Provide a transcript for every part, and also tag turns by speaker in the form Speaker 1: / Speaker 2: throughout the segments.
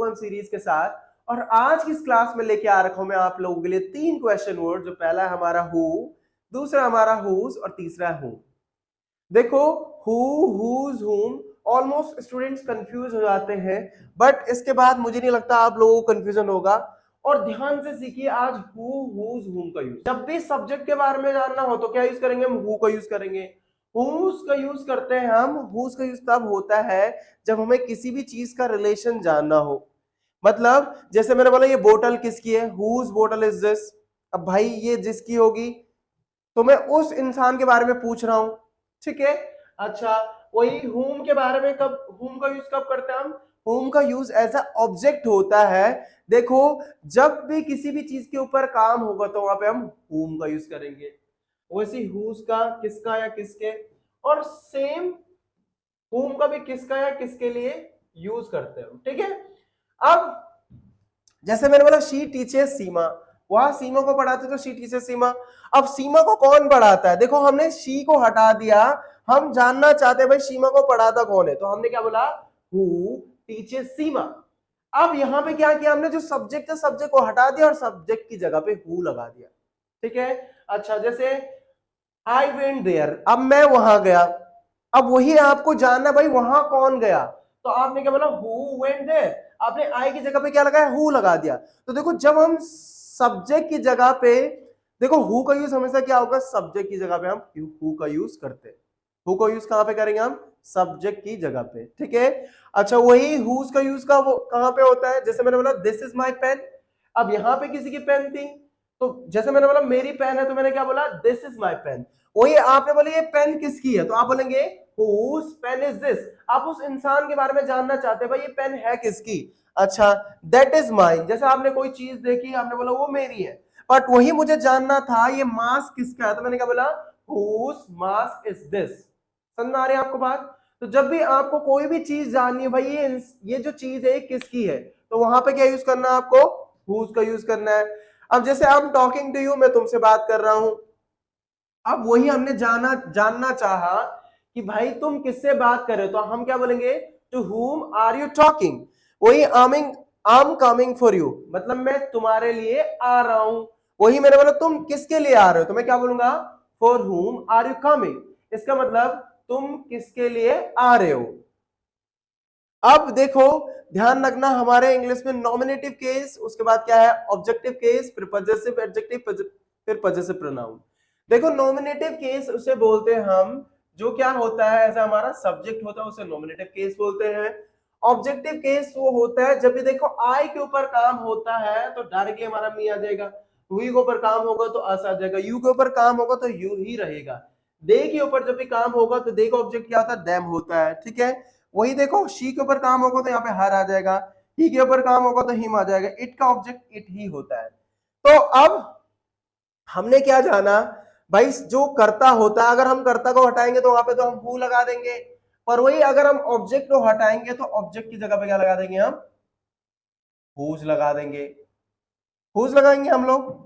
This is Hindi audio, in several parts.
Speaker 1: स्पोकन सीरीज के साथ। और आज की इस क्लास में लेके आ रखा हूं मैं आप लोगों के लिए 3 क्वेश्चन वर्ड। जो पहला है हमारा हु, दूसरा हमारा हुज और तीसरा है हूम। देखो who, whose, whom almost students confuse हो जाते हैं, बट इसके बाद मुझे नहीं लगता आप लोगों को कंफ्यूजन होगा। और ध्यान से सीखिए आज हु, हुज, हूम का यूज। जब भी सब्जेक्ट के बारे में जानना हो तो क्या यूज करेंगे हम? हु का यूज करेंगे। हुज का यूज करते हैं हम। हुज का यूज तब होता है जब हमें किसी भी चीज का रिलेशन जानना हो। मतलब जैसे मैंने बोला ये बोतल किसकी है, हुज बोतल इज दिस। अब भाई ये जिसकी होगी तो मैं उस इंसान के बारे में पूछ रहा हूं, ठीक है। अच्छा, वही होम के बारे में कब होम का यूज कब करते हैं हम? होम का यूज एज अ ऑब्जेक्ट होता है। देखो जब भी किसी भी चीज के ऊपर काम होगा तो वहां पे हम होम का यूज करेंगे। वैसे हुज का किसका या किसके, और सेम होम का भी किसका या किसके लिए यूज करते हैं, ठीक है। अब जैसे मैंने बोला शी टीचर्स सीमा, वहां सीमा को पढ़ाते तो शी टीचर्स सीमा। अब सीमा को कौन पढ़ाता है? देखो हमने शी को हटा दिया, हम जानना चाहते हैं भाई सीमा को पढ़ाता कौन है, तो हमने क्या बोला? हु टीचर्स सीमा। अब यहां पे क्या किया हमने? जो सब्जेक्ट है सब्जेक्ट को हटा दिया और सब्जेक्ट की जगह पे हु लगा दिया, ठीक है। अच्छा, जैसे आई वेंट देयर, अब मैं वहां गया। अब वही आपको जानना भाई वहां कौन गया, तो आपने क्या बोला? Who went there. आपने आई की जगह पे क्या लगाया? हु लगा दिया। तो देखो जब हम सब्जेक्ट की जगह पे, देखो हु का यूज हमेशा क्या होगा? सब्जेक्ट की जगह पे हम हु का यूज करते हैं। हु का यूज कहां पे करेंगे हम? सब्जेक्ट की जगह पे, ठीक है। अच्छा, वही हुज का यूज का वो कहां पे होता है? जैसे मैंने बोला दिस इज माई पेन। अब यहां पे किसी की पेन थी, तो जैसे मैंने बोला मेरी पेन है, तो मैंने क्या बोला? This is my pen. वही आपने बोला ये पेन किसकी है, तो आप बोलेंगे हुज पेन इज दिस। आप उस इंसान के बारे में जानना चाहते हैं भाई ये पेन है किसकी। अच्छा, दैट इज माइन। जैसे आपने कोई चीज देखी, आपने बोला वो मेरी है, बट वही मुझे जानना था ये मास्क किसका है, तो मैंने क्या बोला? Whose mask is this. समझ आ रही है आपको बात? तो जब भी आपको कोई भी चीज जाननी है भाई ये जो चीज है किसकी है, तो वहां पे क्या यूज करना है आपको? हुज का यूज करना है। अब जैसे I am talking to you, मैं तुमसे बात कर रहा हूं। अब वही हमने जानना चाहा कि भाई तुम किससे बात कर रहे हो, तो हम क्या बोलेंगे? To whom are you talking. वही I am coming for you, मतलब मैं तुम्हारे लिए आ रहा हूं। वही मैंने बोला तुम किसके लिए आ रहे हो, तो मैं क्या बोलूंगा? For whom are you coming. इसका मतलब तुम किसके लिए आ रहे हो। अब देखो ध्यान रखना, हमारे इंग्लिश में नॉमिनेटिव केस, उसके बाद क्या है? ऑब्जेक्टिव केस, फिर पजेसिव एडजेक्टिव, फिर पजेसिव प्रोनाउन। देखो नॉमिनेटिव केस उसे बोलते हैं हम जो क्या होता है, ऐसा हमारा सब्जेक्ट होता है उसे नॉमिनेटिव केस बोलते हैं। ऑब्जेक्टिव केस वो होता है जब भी देखो आई के ऊपर काम होता है तो डायरेक्टली हमारा मी आ जाएगा, हुई के ऊपर काम होगा तो अस आ जाएगा, यू के ऊपर काम होगा तो यू ही रहेगा, दे के ऊपर जब भी काम होगा तो दे का ऑब्जेक्ट क्या होता है? देम होता है, ठीक है। वही देखो शी के ऊपर काम होगा तो यहाँ पे हर आ जाएगा, ही के ऊपर काम होगा तो हिम आ जाएगा, इट का ऑब्जेक्ट इट ही होता है। तो अब हमने क्या जाना भाई? जो कर्ता होता है, अगर हम कर्ता को हटाएंगे तो वहां पे तो हम हु लगा देंगे, पर वही अगर हम ऑब्जेक्ट को हटाएंगे तो ऑब्जेक्ट की जगह पे क्या लगा देंगे हम? हुज लगा देंगे। हुज लगाएंगे हम लोग।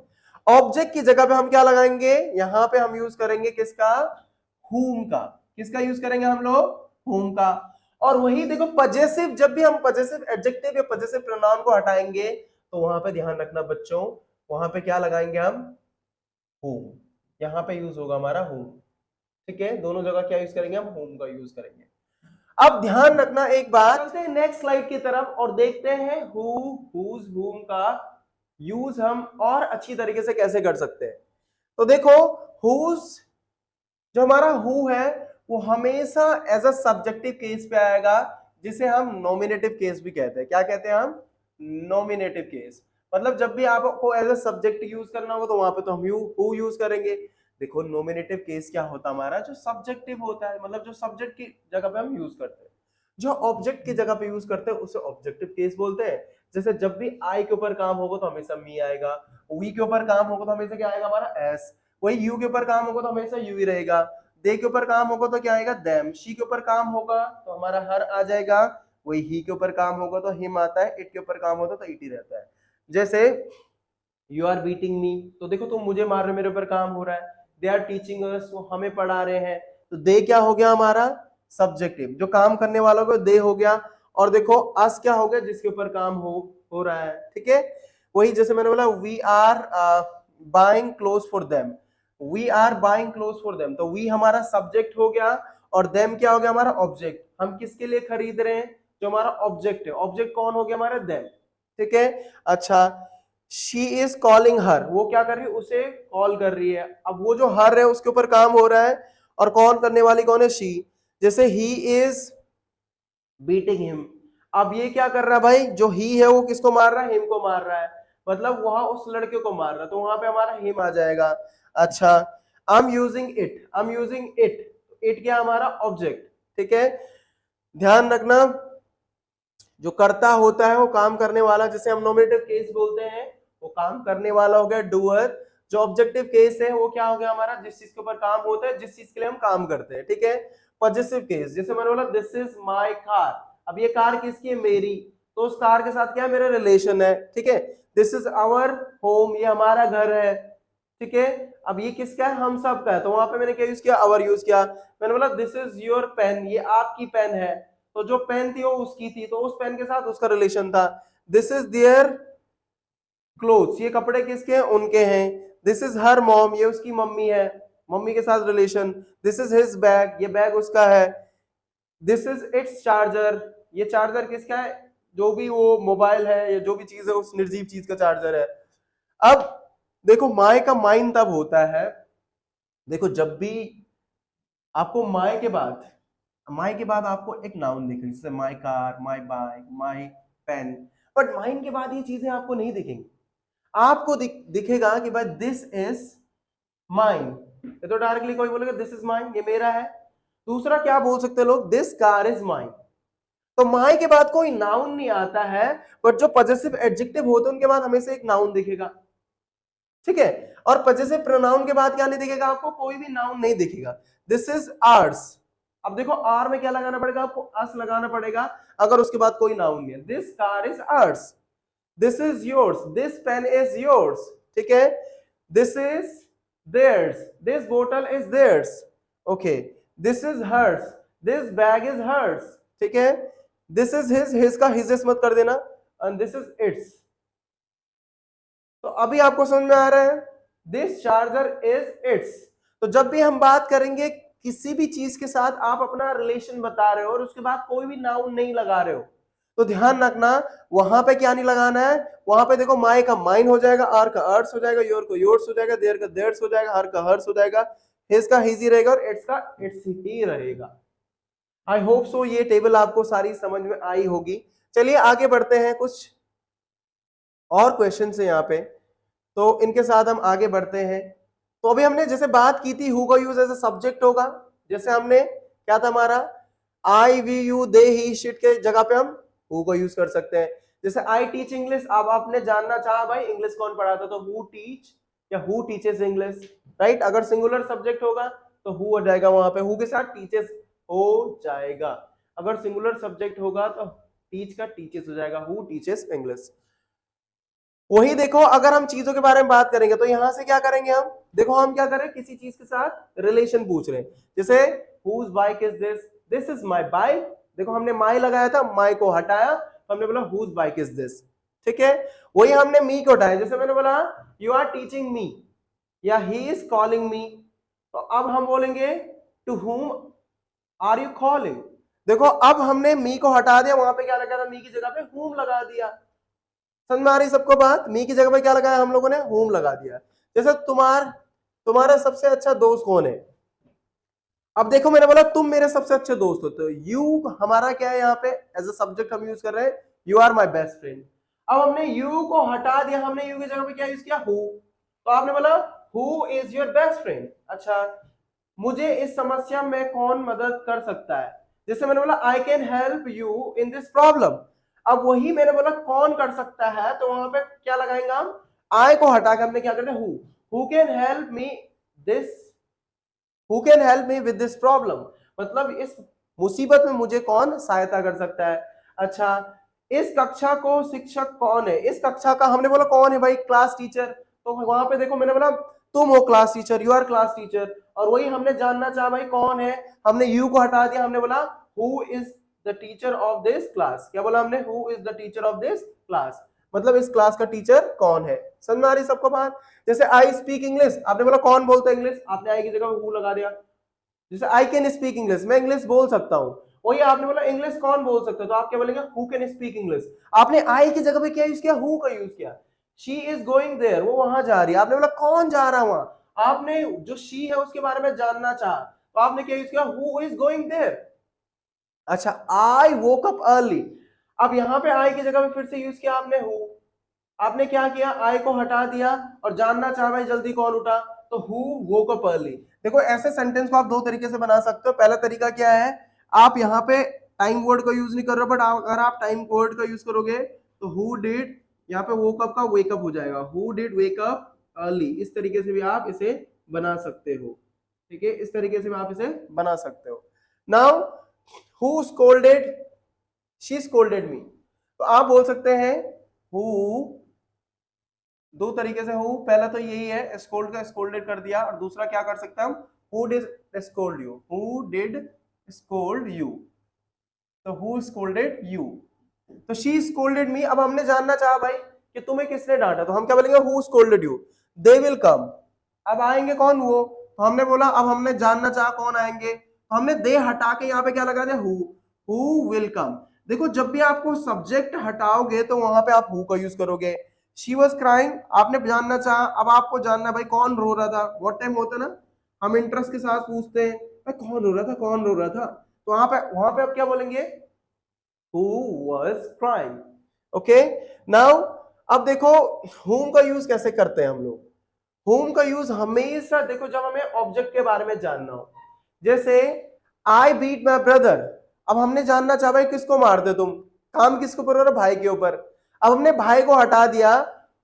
Speaker 1: ऑब्जेक्ट की जगह पे हम क्या लगाएंगे? यहां पे हम यूज करेंगे किसका? हुम का। किसका यूज करेंगे हम लोग? हुम का। और वही देखो पजेसिव, जब भी हम पजेसिव एडजेक्टिव या पजेसिव प्रोनाउन को हटाएंगे तो वहां पे ध्यान रखना बच्चों, वहां पे क्या लगाएंगे हम? होम। यहां पे यूज होगा हमारा होम, ठीक है। दोनों जगह क्या यूज करेंगे हम? होम का यूज करेंगे। अब ध्यान रखना एक बात, चलते हैं नेक्स्ट स्लाइड की तरफ और देखते हैं हु, हुज, हुम का यूज हम और अच्छी तरीके से कैसे कर सकते हैं। तो देखो हुज, जो हमारा हु है वो हमेशा एज अ सब्जेक्टिव केस पे आएगा, जिसे हम नॉमिनेटिव केस भी कहते हैं। क्या कहते हैं हम? Nominative case. मतलब जब भी आपको एज अ सब्जेक्ट यूज करना होगा तो वहां पे तो हम हु यूज करेंगे। देखो नॉमिनेटिव केस क्या होता है हमारा? जो सब्जेक्टिव होता है, मतलब जो सब्जेक्ट की जगह पे हम यूज करते हैं। जो ऑब्जेक्ट की जगह पे यूज करते हैं उसे ऑब्जेक्टिव केस बोलते हैं। जैसे जब भी आई के ऊपर काम होगा तो हमेशा मी आएगा, वी के ऊपर काम होगा तो हमेशा क्या आएगा? हमारा एस। वही यू के ऊपर काम होगा तो हमेशा यू ही रहेगा, दे के ऊपर काम होगा तो क्या आएगा? देम। शी के ऊपर काम होगा तो हमारा हर आ जाएगा, वही ही के ऊपर काम होगा तो हिम आता है, इट के ऊपर काम होता है तो इट ही रहता है। जैसे यू आर बीटिंग मी, तो देखो तुम मुझे मार रहे हो, मेरे ऊपर काम हो रहा है। दे आर टीचिंग अस, वो हमें पढ़ा रहे हैं, तो दे क्या हो गया हमारा? सब्जेक्टिव। जो काम करने वालों को दे हो गया। और देखो अस क्या हो गया, जिसके ऊपर काम हो रहा है, ठीक है। वही जैसे मैंने बोला we are buying cloth for them, we are buying cloth for them, तो वी हमारा सब्जेक्ट हो गया और देम क्या हो गया हमारा ऑब्जेक्ट। हम किसके लिए खरीद रहे हैं, जो हमारा ऑब्जेक्ट है, ऑब्जेक्ट कौन हो गया हमारा देम, ठीक है। अच्छा शी इज कॉलिंग हर, वो क्या कर रही है, उसे कॉल कर रही है। अब वो जो हर है उसके ऊपर काम हो रहा है और कौन करने वाली कौन है, शी। जैसे ही इज बीटिंग हिम, अब ये क्या कर रहा है भाई, जो ही है वो किसको मार रहा है, हिम को मार रहा है, मतलब वहां उस लड़के को मार रहा है, तो वहां पे हमारा हिम आ जाएगा। अच्छा I am using it, I am using it, it क्या हमारा ऑब्जेक्ट, ठीक है। ध्यान रखना जो करता होता है वो काम करने वाला, जिसे हम नॉमिनेटिव केस बोलते हैं, वो काम करने वाला हो गया डूअर। जो ऑब्जेक्टिव केस है वो क्या हो गया हमारा, जिस चीज के ऊपर काम होता है, जिस चीज के लिए हम काम करते हैं, ठीक है। पॉजिटिव केस, जैसे मैंने बोला दिस इज माय कार, अब ये कार किसकी है, मेरी, तो उस कार के साथ क्या है, मेरा रिलेशन है, ठीक है। दिस इज आवर होम, ये हमारा घर है, ठीक है। अब ये किसका है, हम सब का है, तो वहां पे मैंने क्या यूज किया, आवर यूज किया। मैंने बोला दिस इज योर पेन, ये आपकी पेन है, तो जो पेन थी वो उसकी थी, तो उस पेन के साथ उसका रिलेशन था। दिस इज देयर क्लोथ्स, ये कपड़े किसके हैं, उनके हैं। दिस इज हर मॉम, ये उसकी मम्मी है, मम्मी के साथ relation. This is his bag, ये बैग उसका है। दिस इज इट्स चार्जर, ये चार्जर किसका है, जो भी वो मोबाइल है या जो भी चीज है उस निर्जीव चीज का चार्जर है। अब देखो माय का माइन तब होता है, देखो जब भी आपको माय के बाद आपको एक नाउन दिखेगा, जैसे my car, my bike, my pen, but mine के बाद ये चीजें आपको नहीं दिखेंगी। आपको दिखेगा कि भाई दिस इज माइन, ये तो डायरेक्टली कोई बोलेगा दिस इज माइन, ये मेरा है। दूसरा क्या बोल सकते हैं लोग, दिस कार इज माइन। तो माय के बाद कोई नाउन नहीं आता है, बट जो पॉजेसिव एडजेक्टिव होते हैं उनके बाद हमेशा एक नाउन दिखेगा, ठीक है। और पॉजेसिव प्रोनाउन के बाद क्या नहीं दिखेगा आपको, कोई भी नाउन नहीं दिखेगा। दिस इज आर्स, अब देखो आर में क्या लगाना पड़ेगा आपको, अस लगाना पड़ेगा अगर उसके बाद कोई नाउन नहीं है। This car is ours, this is yours, this pen is yours, ठीक है। This is theirs, this bottle is theirs, okay, this is hers, this bag is hers, ठीक है। this is his का his मत कर देना, and this is its। तो अभी आपको समझ में आ रहा है, this charger is its। तो जब भी हम बात करेंगे किसी भी चीज के साथ आप अपना रिलेशन बता रहे हो और उसके बाद कोई भी नाउन नहीं लगा रहे हो, तो ध्यान रखना वहां पे क्या नहीं लगाना है। वहां पे देखो माय का माइन हो जाएगा, आर का अर्स हो जाएगा, योर को योर्स हो जाएगा, देयर का देयर्स हो जाएगा, हर का हर्स हो जाएगा, हिज का हिज ही रहेगा और इट्स का इट्स ही रहेगा। आई होप सो ये टेबल आपको सारी समझ में आई होगी। चलिए आगे बढ़ते हैं, कुछ और क्वेश्चन है यहाँ पे, तो इनके साथ हम आगे बढ़ते हैं। तो अभी हमने जैसे बात की थी हु का यूज एज अ सब्जेक्ट होगा, जैसे हमने क्या था हमारा I we you they he शिट के जगह पे हम हु को यूज कर सकते हैं। जैसे आई टीच इंग्लिश, अब आपने जानना चाहा भाई इंग्लिश कौन पढ़ाता, तो हु टीच या हु टीचेस इंग्लिश, राइट। अगर सिंगुलर सब्जेक्ट होगा तो हु हो जाएगा, वहां पे हु के साथ टीचेस हो जाएगा। अगर सिंगुलर सब्जेक्ट होगा तो टीच का टीचेस हो जाएगा, हु टीचेस इंग्लिश। वही देखो अगर हम चीजों के बारे में बात करेंगे तो यहां से क्या करेंगे हम, देखो हम क्या करें, किसी चीज के साथ रिलेशन पूछ रहे हैं। जैसे whose bike is this, this is my bike, देखो हमने माई लगाया था, माई को हटाया तो हमने बोला हुज बाइक इज दिस, ठीक है। वही हमने मी को हटाया, जैसे मैंने बोला यू आर टीचिंग मी या ही इज कॉलिंग मी, तो अब हम बोलेंगे to whom are you calling. देखो अब हमने मी को हटा दिया, वहां पे क्या लगा था, मी की जगह पे हुम लगा दिया। समझ में आ रही सबको बात, मी की जगह पे क्या लगाया हम लोगों ने, हुम लगा दिया। जैसे तुम्हारा सबसे अच्छा दोस्त कौन है, अब देखो मैंने बोला तुम मेरे सबसे अच्छे दोस्त हो, तो यू हमारा क्या है यहाँ पे एज अ सब्जेक्ट हम यूज कर रहे हैं, you are my best friend. अब हमने यू को हटा दिया, हमने यू की जगह पे क्या यूज किया, हु, तो आपने बोला who is your best friend. अच्छा मुझे इस समस्या में कौन मदद कर सकता है, जैसे मैंने बोला I can help you in this problem. अब वही मैंने बोला कौन कर सकता है, तो वहां पे क्या लगाएंगे हम, आई को हटा के हमने क्या करना, who can help me this, who can help me with this problem, मतलब इस मुसीबत में मुझे कौन सहायता कर सकता है। अच्छा इस कक्षा को शिक्षक कौन है, इस कक्षा का हमने बोला कौन है भाई, क्लास टीचर, तो वहां पे देखो मैंने बोला तुम हो class teacher, you are class teacher. और वही हमने जानना चाहा भाई कौन है, हमने यू को हटा दिया, हमने बोला who is the teacher of this class. क्या बोला हमने? Who is the teacher of this class, मतलब इस क्लास का टीचर कौन है। समझ में आ रही सबको बात? जैसे आई स्पीक इंग्लिश, आपने बोला कौन बोलता है इंग्लिश, आपने आई की जगह हु लगा दिया। जैसे आई कैन स्पीक इंग्लिश, मैं इंग्लिश बोल सकता हूं, वही आपने बोला इंग्लिश कौन बोल सकता है, तो आप क्या बोलेंगे? Who can speak English. आपने आई की जगह पे क्या यूज किया? हु का यूज किया। शी इज गोइंग देयर, वो वहां जा रही है, आपने बोला कौन जा रहा है वहां, आपने जो शी है उसके बारे में जानना चाहा, तो आपने क्या यूज किया? Who is going there. अच्छा, आई वोक अप अर्ली, अब यहां पे आई की जगह पे फिर से यूज किया आपने हु। आपने क्या किया? आई को हटा दिया और जानना चाह भाई जल्दी कौन उठा, तो हु वोक अप अर्ली। देखो ऐसे सेंटेंस को आप दो तरीके से बना सकते हो। पहला तरीका क्या है, आप यहाँ पे टाइम वर्ड का यूज नहीं कर रहे, बट अगर आप टाइम वर्ड का यूज करोगे तो हु डिड, यहाँ पे वोक अप का वेकअप हो जाएगा, who did wake up early. इस तरीके से भी आप इसे बना सकते हो, ठीक है, इस तरीके से भी आप इसे बना सकते हो। Now who scolded, she scolded मी, तो आप बोल सकते हैं हु, दो तरीके से हु, पहला तो यही है स्कोल्ड का स्कोल्डेड कर दिया, और दूसरा क्या कर सकते हैं हम, who did scold you, who did scold you, तो हु स्कोल्डेड यू, तो शी स्कोल्डेड मी। अब हमने जानना चाहा भाई कि तुम्हें किसने डांटा, तो हम क्या बोलेंगे? Who scolded you, they will come. अब आएंगे कौन? वो, तो हमने बोला अब हमने जानना चाहा कौन आएंगे, तो हमने दे हटा के यहाँ पे क्या लगा दिया? Who will come. देखो जब भी आपको सब्जेक्ट हटाओगे तो वहां पे आप हु का यूज करोगे। शी वॉज क्राइंग, आपने जानना चाहा, अब आपको जानना भाई कौन रो रहा था। बहुत टाइम होता ना, हम इंटरेस्ट के साथ पूछते हैं भाई कौन रो रहा था, कौन रो रहा था, तो वहां पे आप क्या बोलेंगे? Who was crying? Okay, now अब देखो whom का यूज कैसे करते हैं हम लोग। whom का यूज हमेशा देखो जब हमें ऑब्जेक्ट के बारे में जानना हो, जैसे I beat my brother, अब हमने जानना चाहा भाई किसको मारते तुम, काम किसके ऊपर हो रहा है? भाई के ऊपर। अब हमने भाई को हटा दिया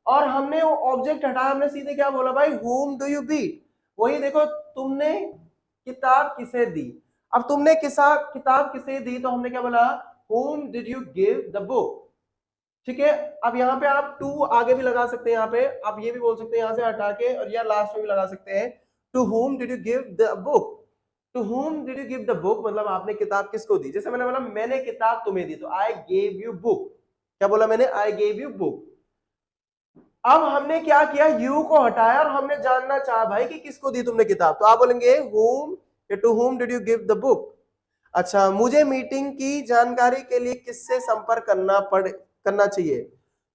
Speaker 1: और हमने वो ऑब्जेक्ट हटाया, हमने सीधे क्या बोला भाई? whom do you beat। वही देखो, तुमने किताब किसे दी, अब तुमने किताब किसे दी, तो हमने क्या बोला? whom did you give the book। ठीक है, अब यहाँ पे आप टू आगे भी लगा सकते हैं, यहाँ पे आप ये भी बोल सकते हैं यहाँ से हटा के, और या लास्ट में भी लगा सकते हैं, to whom did you give the book। to whom did you give the book मतलब आपने किताब किसको दी। जैसे मैंने बोला मैंने किताब तुम्हें दी, तो I gave you book। क्या बोला मैंने? I gave you book। अब हमने क्या किया? you को हटाया और हमने जानना चाहा भाई कि किसको दी तुमने किताब, तो आप बोलेंगे whom, to whom did you give the book। अच्छा, मुझे मीटिंग की जानकारी के लिए किससे संपर्क करना चाहिए,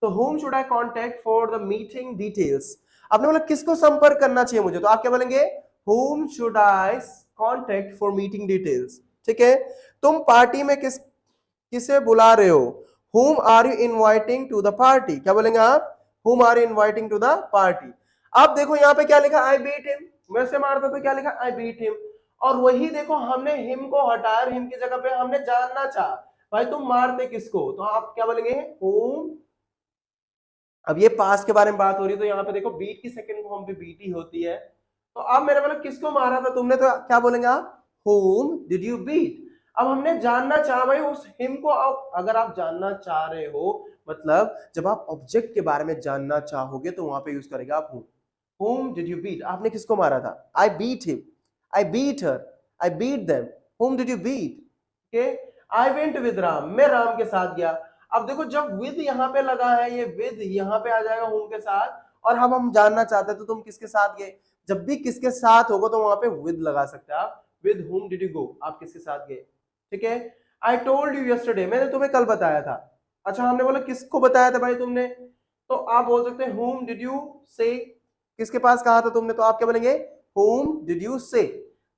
Speaker 1: तो whom should I contact for the meeting details। आपने बोला किसको संपर्क करना चाहिए मुझे, तो आप क्या बोलेंगे? whom should I contact for meeting details। ठीक है, तुम पार्टी में किसे बुला रहे हो, whom are you inviting to the party। क्या बोलेंगे आप? whom are you inviting to the party। अब देखो यहाँ पे क्या लिखा? I beat him, वैसे मारता तो क्या लिखा? I beat him। और वही देखो हमने हिम को हटाया, हिम की जगह पे हमने जानना चाहा भाई तुम मारते किसको, तो आप क्या बोलेंगे? whom। अब ये पास्ट के बारे में बात हो रही है, तो यहाँ पे देखो बीट की सेकंड फॉर्म पे बीट ही होती है, तो अब मेरे मतलब किसको मारा था तुमने, तो क्या बोलेंगे आप? whom did you beat। अब हमने जानना चाहा भाई उस हिम को। अगर आप जानना चाह रहे हो, मतलब जब आप ऑब्जेक्ट के बारे में जानना चाहोगे तो वहां पे यूज करेंगे आप whom did you beat। आपने किसको मारा था? I beat him, I beat her, I beat them। whom did you beat। okay, I went with Ram, मैं राम के साथ गया। अब देखो जब with यहाँ पे लगा है, ये with यहाँ पे आ जाएगा whom के साथ, और हम जानना चाहते हैं तो तुम किसके साथ गए। जब भी किसके साथ होगा तो वहां पे with लगा सकते हैं आप, with whom did you go, आप किसके साथ गए। ठीक है, I told you yesterday, मैंने तुम्हें कल बताया था। अच्छा, हमने बोला किसको बताया था भाई तुमने, तो आप बोल सकते हैं whom did you say, किसके पास कहा था तुमने, तो आप क्या बोलेंगे? whom did you say।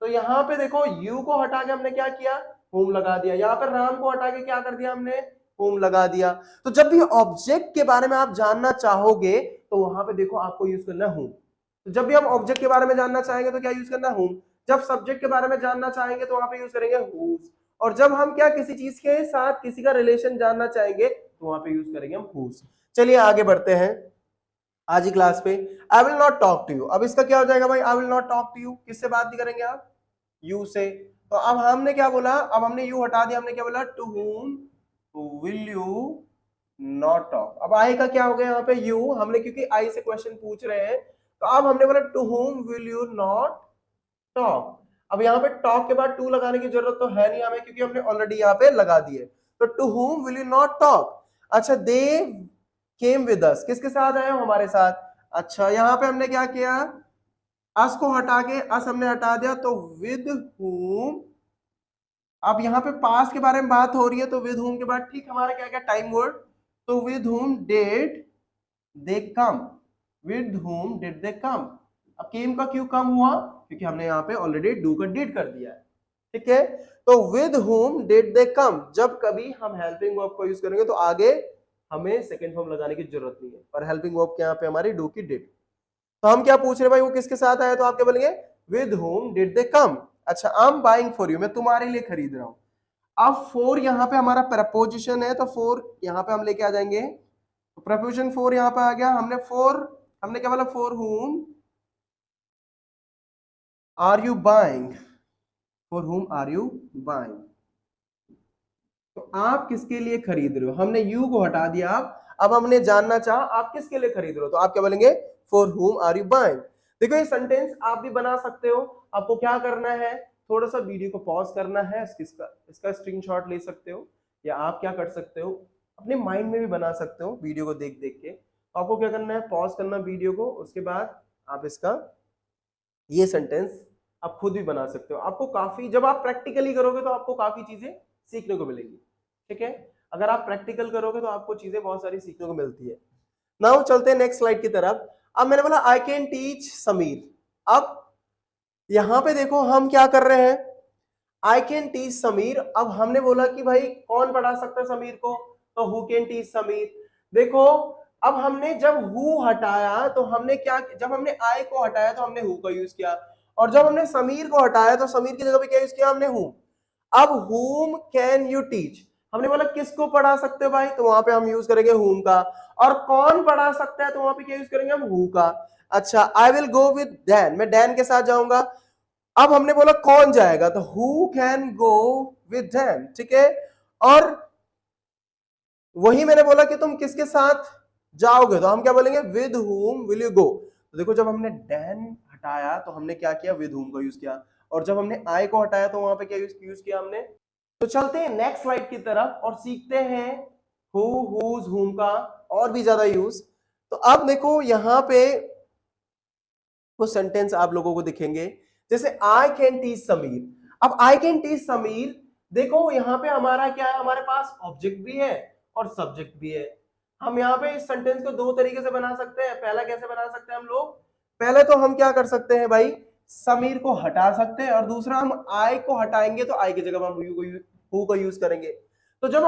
Speaker 1: तो यहाँ पे देखो you को हटा के हमने क्या किया? whom लगा दिया। यहाँ पे राम को हटा के क्या कर दिया हमने? whom लगा दिया। तो जब भी ऑब्जेक्ट के बारे में आप जानना चाहोगे तो वहां पे देखो आपको यूज करना है whom। तो जब भी हम ऑब्जेक्ट के बारे में जानना चाहेंगे तो क्या यूज करना है? whom। जब सब्जेक्ट के बारे में जानना चाहेंगे तो वहां पे यूज करेंगे whose। और जब हम क्या किसी चीज के साथ किसी का रिलेशन जानना चाहेंगे तो वहां पे यूज करेंगे हम whose। चलिए आगे बढ़ते हैं आज की क्लास पे। I will not talk to you, अब इसका क्या हो जाएगा भाई? I will not talk to you, किससे बात नहीं करेंगे आप? यू से। तो अब हमने क्या बोला? अब हमने यू हटा दिया, हमने क्या बोला? To whom will you not talk. अब आई का क्या हो गया यहाँ पे? यू, हमने क्योंकि आई से क्वेश्चन पूछ रहे हैं, तो अब हमने बोला to whom will you not talk. अब यहाँ पे टॉक के बाद टू लगाने की जरूरत तो है नहीं हमें, क्योंकि हमने ऑलरेडी यहाँ पे लगा दिए। तो to whom will you not talk? अच्छा, they came with us, किसके साथ आए हो? हमारे साथ। अच्छा, यहाँ पे हमने क्या किया, अस को हटा के अस हमने हटा दिया, तो विद whom। अब यहाँ पे पास्ट के बारे में बात हो रही है, तो विद whom के बाद ठीक हमारा क्या क्या टाइम वर्ड, तो with whom did they come, with whom did they come। अब केम का क्यों कम हुआ, क्योंकि हमने यहाँ पे ऑलरेडी डू का डिड कर दिया है, ठीक है। तो with whom did they come, जब कभी हम हेल्पिंग वर्ब को यूज करेंगे तो आगे हमें सेकंड फॉर्म लगाने की जरूरत नहीं है, और हेल्पिंग वर्ब के यहाँ पे हमारी डू की डिड। तो हम क्या पूछ रहे हैं भाई, वो किसके साथ आया, तो आप क्या बोलेंगे with whom did they come। अच्छा, I am buying for you, मैं तुम्हारे लिए खरीद रहा हूं। अब फोर यहाँ पे हमारा प्रपोजिशन है, तो फोर यहाँ पे हम लेके आ जाएंगे, तो प्रपोजिशन फोर यहाँ पे आ गया। हमने क्या बोला, for whom are you buying, for whom are you buying, तो आप किसके लिए खरीद रहे हो। हमने यू को हटा दिया, अब हमने जानना चाहा आप किसके लिए खरीद रहे हो, तो आप क्या बोलेंगे for whom are you buying. देखो ये सेंटेंस आप भी बना सकते हो। आपको क्या करना है, थोड़ा सा वीडियो को पॉज करना है, इसका स्क्रीनशॉट ले सकते हो, या आप क्या कर सकते हो अपने माइंड में भी बना सकते हो वीडियो को देख देख के। तो आपको क्या करना है, पॉज करना वीडियो को, उसके बाद आप इसका ये सेंटेंस आप खुद भी बना सकते हो। आपको काफी, जब आप प्रैक्टिकली करोगे तो आपको काफी चीजें सीखने को मिलेंगी, ठीक है। अगर आप प्रैक्टिकल करोगे तो आपको चीजें बहुत सारी सीखने को मिलती है। नाउ चलते हैं नेक्स्ट स्लाइड की तरफ। अब मैंने बोला आई कैन टीच समीर। अब यहां पे देखो हम क्या कर रहे हैं, आई कैन टीच समीर। अब हमने बोला कि भाई कौन पढ़ा सकता है समीर को, तो हु कैन टीच समीर। देखो अब हमने जब हु हटाया तो हमने क्या, जब हमने आई को हटाया तो हमने हु का यूज किया, और जब हमने समीर को हटाया तो समीर की जगह पे क्या यूज किया, हमने हु। अब whom कैन यू टीच, हमने बोला किसको पढ़ा सकते हो भाई, तो वहां पे हम यूज करेंगे whom का। और कौन पढ़ा सकता है, तो वहां पे क्या यूज करेंगे हम, who का। अच्छा, I will go with Dan, मैं डैन के साथ जाऊंगा। अब हमने बोला कौन जाएगा, तो who can go with Dan, ठीक है। और वही मैंने बोला कि तुम किसके साथ जाओगे, तो हम क्या बोलेंगे विद whom विल यू गो। तो देखो जब हमने डैन हटाया तो हमने क्या किया, विद whom का यूज किया, और जब हमने आई को हटाया तो वहां पे क्या यूज किया हमने। तो चलते हैं नेक्स्ट स्लाइड की तरफ और सीखते हैं हु, हुज, whom का और भी ज्यादा यूज। तो अब देखो यहाँ पे कुछ सेंटेंस आप लोगों को दिखेंगे, जैसे आई कैन टीच समीर। अब आई कैन टीच समीर, देखो यहाँ पे हमारा क्या है, हमारे पास ऑब्जेक्ट भी है और सब्जेक्ट भी है। हम यहाँ पे इस सेंटेंस को दो तरीके से बना सकते हैं। पहला कैसे बना सकते हैं हम लोग, पहले तो हम क्या कर सकते हैं भाई, समीर को हटा सकते हैं, और दूसरा हम आई को हटाएंगे तो आई की जगह हम हु को यूज करेंगे। तो जब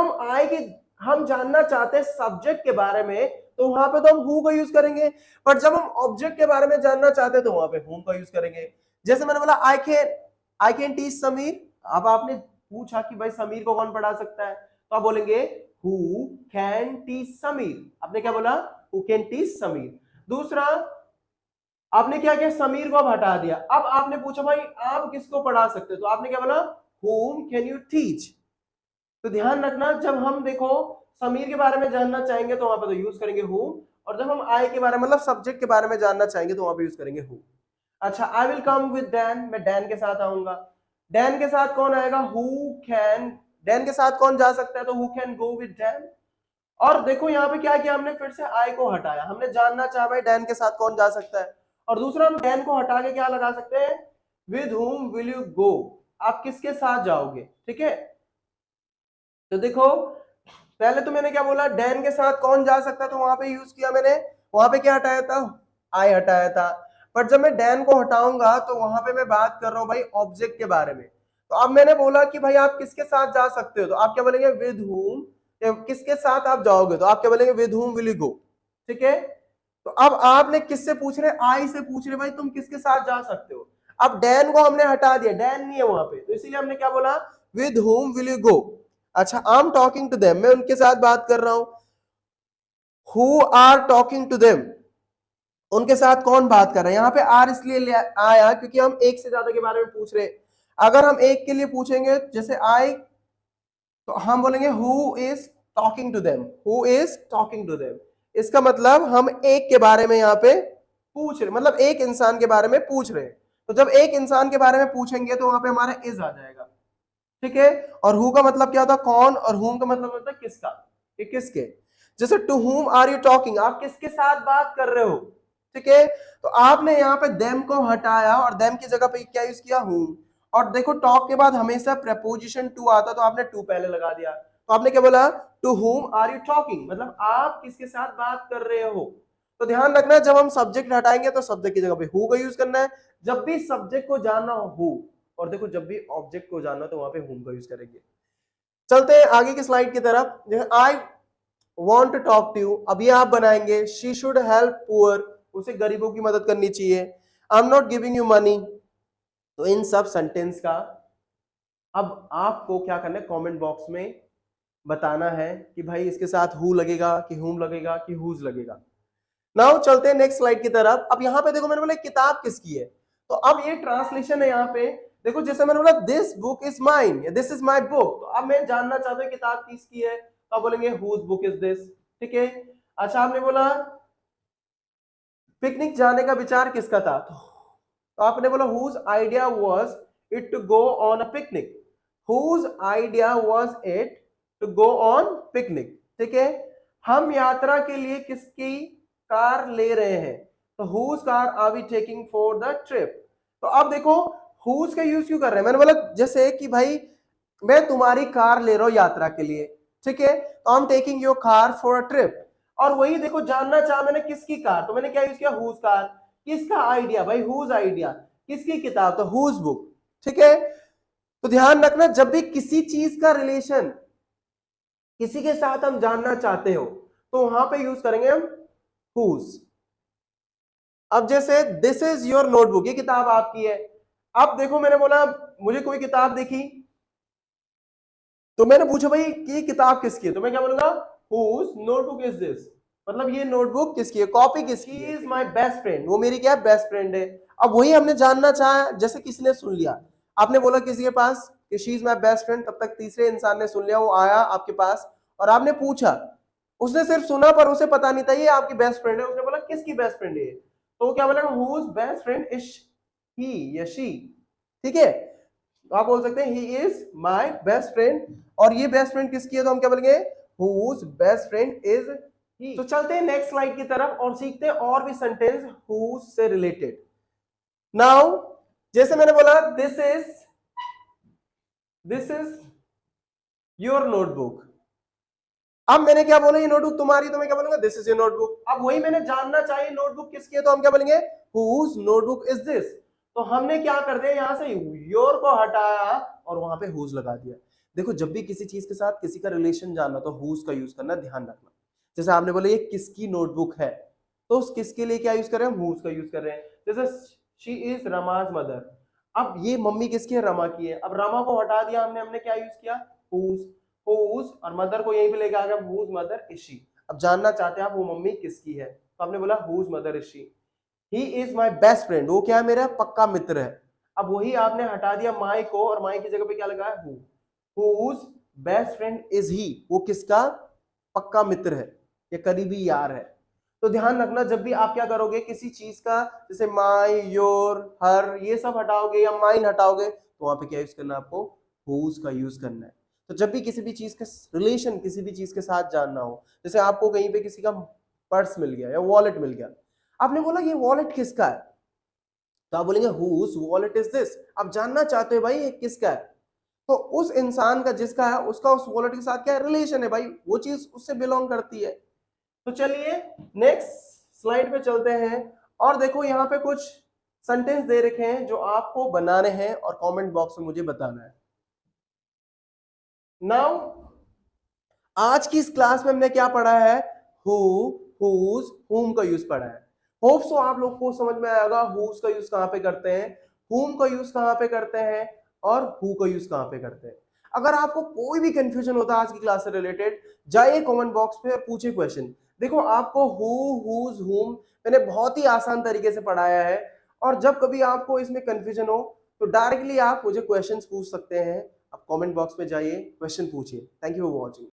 Speaker 1: हम जानना चाहते हैं सब्जेक्ट के बारे में, तो वहां पे तो हम हु का यूज करेंगे, पर जब हम ऑब्जेक्ट के बारे में जानना चाहते हैं तो वहां पे whom का यूज करेंगे। जैसे मैंने बोला आई कैन टीच समीर। अब आपने पूछा कि भाई समीर को कौन पढ़ा सकता है, तो आप बोलेंगे हु कैन टीच समीर। आपने क्या बोला, हु कैन टीच समीर। दूसरा आपने क्या किया, समीर को अब हटा दिया। अब आपने पूछा भाई आप किसको पढ़ा सकते हो, तो आपने क्या बोला whom कैन यू टीच। तो ध्यान रखना, जब हम देखो समीर के बारे में जानना चाहेंगे तो वहां पे तो यूज करेंगे whom, और जब हम आई के बारे में मतलब सब्जेक्ट के बारे में जानना चाहेंगे तो वहां पे यूज करेंगे who। अच्छा, I will come with Dan, मैं डैन के साथ आऊंगा। डैन के साथ कौन आएगा, हु कैन, डैन के साथ कौन जा सकता है, तो who can go with Dan. और देखो यहाँ पे क्या किया हमने, फिर से आई को हटाया, हमने जानना चाहा भाई डैन के साथ कौन जा सकता है, और दूसरा हम डैन को हटा के क्या लगा सकते हैं, विद whom विल यू गो, आप किसके साथ जाओगे, ठीक है। तो देखो पहले तो मैंने क्या बोला, डैन के साथ कौन जा सकता है, तो वहां पे यूज किया मैंने, वहां पे क्या हटाया था, आई हटाया था। पर जब मैं डैन को हटाऊंगा तो वहां पे मैं बात कर रहा हूं भाई ऑब्जेक्ट के बारे में। तो अब मैंने बोला कि भाई आप किसके साथ जा सकते हो, तो आप क्या बोलेंगे विद whom, किसके साथ आप जाओगे, तो आप क्या बोलेंगे विद whom विल यू गो, ठीक है। तो अब आपने किससे पूछ रहे, आई से पूछ रहे भाई तुम किसके साथ जा सकते हो। अब डैन को हमने हटा दिया, डैन नहीं है वहां पे, तो इसीलिए हमने क्या बोला, with whom will you go. अच्छा, I am talking to them, मैं उनके साथ बात कर रहा हूं। Who are talking to them, उनके साथ कौन बात कर रहा है। यहाँ पे आर इसलिए आया क्योंकि हम एक से ज्यादा के बारे में पूछ रहे। अगर हम एक के लिए पूछेंगे जैसे आई, तो हम बोलेंगे who is talking to them, who is talking to them. इसका मतलब हम एक के बारे में यहाँ पे पूछ रहे, मतलब एक इंसान के बारे में पूछ रहे। तो जब एक इंसान के बारे में पूछेंगे तो वहां पे हमारा इज आ जाएगा, ठीक है। और हु का मतलब क्या होता है, कौन, और हुम का मतलब होता है किसका, कि किसके। जैसे to whom are you talking, आप किसके साथ बात कर रहे हो, ठीक है। तो आपने यहाँ पे देम को हटाया और देम की जगह पे क्या यूज किया, हुम। और देखो टॉक के बाद हमेशा प्रपोजिशन टू आता, तो आपने टू पहले लगा दिया, तो आपने क्या बोला, to whom are you talking, मतलब आप किसके साथ बात कर रहे हो। तो ध्यान रखना जब हम सब्जेक्ट हटाएंगे तो सब्जेक्ट की जगह पे हु का यूज करना है, जब भी सब्जेक्ट को जानना हो हु, और देखो जब भी ऑब्जेक्ट को जानना तो वहां पे हुम का यूज करेंगे। चलते हैं आगे की स्लाइड की तरफ। I want to talk to you, अभी आप बनाएंगे शी शुड हेल्प पुअर, उसे गरीबों की मदद करनी चाहिए। I am not giving you money. तो इन सब सेंटेंस का अब आपको क्या करना है, कमेंट बॉक्स में बताना है कि भाई इसके साथ हु लगेगा कि हुम लगेगा कि हुज लगेगा। नाउ चलते हैं नेक्स्ट स्लाइड की तरफ। अब यहाँ पे देखो मैंने बोला किताब किसकी है, तो अब ये ट्रांसलेशन है। यहाँ पे देखो जैसे मैंने बोला this book is mine, this is my book, तो अब मैं जानना चाहता हूँ किताब किसकी है, तो आप बोलेंगे हुज बुक इज दिस, ठीक है। अच्छा आपने बोला पिकनिक जाने का विचार किसका था, तो आपने बोला whose idea was it to go on a picnic, whose idea was it to go on picnic, ठीक है। हम यात्रा के लिए किसकी कार ले रहे हैं, तो whose car are we taking for the trip. तो अब देखो हुज का यूज क्यों कर रहे हैं, मैंने बोला जैसे कि भाई मैं तुम्हारी कार ले रहा हूं यात्रा के लिए, ठीक है, तो I am taking your car for a trip. और वही देखो जानना चाहा मैंने किसकी कार, तो मैंने क्या यूज किया, हुज कार। किसका आइडिया, भाई हुज आइडिया, किसकी किताब, तो हुज बुक, ठीक है। तो ध्यान रखना जब भी किसी चीज का रिलेशन किसी के साथ हम जानना चाहते हो तो वहां पे यूज करेंगे हम हुज। अब जैसे दिस इज योर नोटबुक, ये किताब आपकी है। अब देखो मैंने बोला मुझे कोई किताब देखी, तो मैंने पूछा भाई कि ये किताब किसकी है, तो मैं क्या बोलूंगा, हुज नोटबुक इज दिस, मतलब ये नोटबुक किसकी है, कॉपी किसकी है, इज माय बेस्ट फ्रेंड, वो मेरी क्या है, बेस्ट फ्रेंड है। अब वही हमने जानना चाहा, जैसे किसी ने सुन लिया, आपने बोला किसी के पास कि she is my best friend, तब तक तीसरे इंसान ने सुन लिया, वो आया आपके पास और आपने पूछा, उसने सिर्फ सुना पर उसे पता नहीं था ये आपकी बेस्ट फ्रेंड है, उसने बोला किसकी बेस्ट फ्रेंड है, तो वो क्या बोलेगा, whose best friend is he या शी, ठीक है। तो आप बोल सकते हैं he is my best friend, और ये बेस्ट फ्रेंड किसकी है, तो हम क्या बोलेंगे, whose best friend is he. तो चलते हैं नेक्स्ट स्लाइड की तरफ और सीखते हैं और भी सेंटेंस हुज से रिलेटेड। नाउ जैसे मैंने बोला दिस इज योर नोटबुक, अब मैंने क्या बोला, ये नोटबुक तुम्हारी, तो मैं क्या बोलूंगा, दिस इज योर नोटबुक। अब वही मैंने जानना चाहिए नोटबुक किसकी है, तो हम क्या बोलेंगे, हुज नोटबुक इज दिस। तो हमने क्या कर दिया, यहां से योर को हटाया और वहां पे हुज लगा दिया। देखो जब भी किसी चीज के साथ किसी का रिलेशन जानना तो हुज का यूज करना, ध्यान रखना। जैसे आपने बोला ये किसकी नोटबुक है, तो उस किसके लिए क्या यूज कर रहे हैं, हुज का यूज कर रहे हैं। जैसे शी इज रमाज मदर, अब ये मम्मी किसकी है, रमा की है। अब रमा को हटा दिया हमने क्या यूज किया, हुज, हुज, और मदर को यहीं पे लेके आ गया, हुज मदर इज शी। अब जानना चाहते हैं आप वो मम्मी किसकी है, तो आपने बोला whose mother is she. He is my best friend, वो क्या है, मेरा पक्का मित्र है। अब वही आपने हटा दिया माई को और माई की जगह पे क्या लगा है, who, whose best friend is he, वो किसका पक्का मित्र है या करीबी यार है। तो ध्यान रखना जब भी आप क्या करोगे किसी चीज का, जैसे माई, योर, हर, ये सब हटाओगे या माइन हटाओगे, तो वहां पे क्या यूज करना है आपको, हुज का यूज करना है। तो जब भी किसी भी चीज का रिलेशन किसी भी चीज के साथ जानना हो, जैसे आपको कहीं पे किसी का पर्स मिल गया या वॉलेट मिल गया, आपने बोला ये वॉलेट किसका है, तो आप बोलेंगे हुज वॉलेट इज दिस। आप जानना चाहते हो भाई ये किसका है, तो उस इंसान का जिसका है उसका उस वॉलेट के साथ क्या रिलेशन है, भाई वो चीज उससे बिलोंग करती है। तो चलिए नेक्स्ट स्लाइड पे चलते हैं और देखो यहाँ पे कुछ सेंटेंस दे रखे हैं जो आपको बनाने हैं और कमेंट बॉक्स में मुझे बताना है। नाउ आज की इस क्लास में हमने क्या पढ़ा है, हु, हुज, हुम का यूज पढ़ा है। होप सो आप लोग को समझ में आएगा हुज का यूज कहां पे करते हैं, हुम का यूज कहां पे करते हैं और हु का यूज कहां पे करते हैं। अगर आपको कोई भी कंफ्यूजन होता है आज की क्लास से रिलेटेड, जाइए कमेंट बॉक्स पे और पूछिए क्वेश्चन। देखो आपको हु, हुज, हुम मैंने बहुत ही आसान तरीके से पढ़ाया है, और जब कभी आपको इसमें कंफ्यूजन हो तो डायरेक्टली आप मुझे क्वेश्चंस पूछ सकते हैं। आप कमेंट बॉक्स में जाइए, क्वेश्चन पूछिए। Thank you for watching.